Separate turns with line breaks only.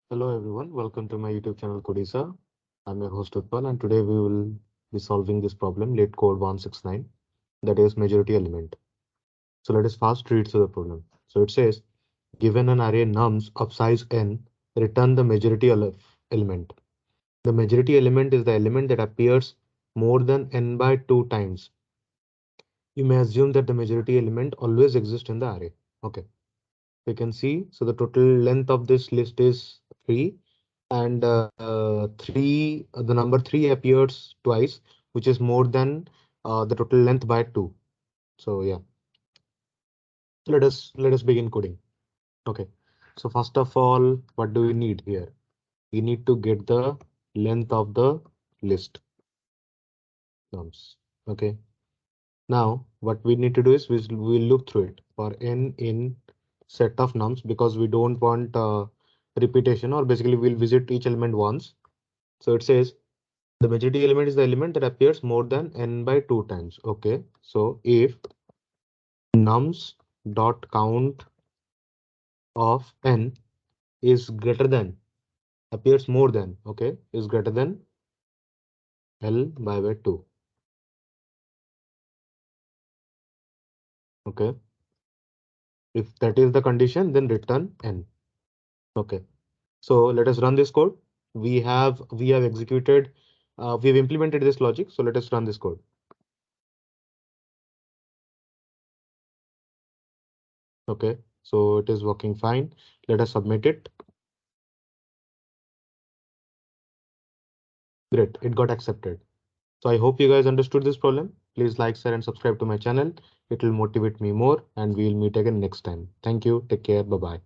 Hello everyone, welcome to my YouTube channel Kodisa. I'm your host Utpal and today we will be solving this problem, late code 169, that is majority element. So let us fast read through the problem. So it says, given an array nums of size n, return the majority element. The majority element is the element that appears more than n by 2 times. You may assume that the majority element always exists in the array. Okay, we can see, so the total length of this list is 3 and the number 3 appears twice, which is more than the total length by 2. So yeah, let us begin coding. Okay, so first of all, what do we need here? We need to get the length of the list nums. Okay, now what we need to do is we'll look through it for n in set of nums, because we don't want repetition, or basically we'll visit each element once. So it says the majority element is the element that appears more than n by 2 times. Okay, so if nums dot count of n is greater than, appears more than, okay, is greater than l by 2. Okay, if that is the condition, then return n. Okay, so let us run this code. We have executed, we have implemented this logic. So let us run this code. Okay, so it is working fine. Let us submit it. Great, it got accepted. So I hope you guys understood this problem. Please like, share and subscribe to my channel. It will motivate me more and we will meet again next time. Thank you. Take care. Bye bye.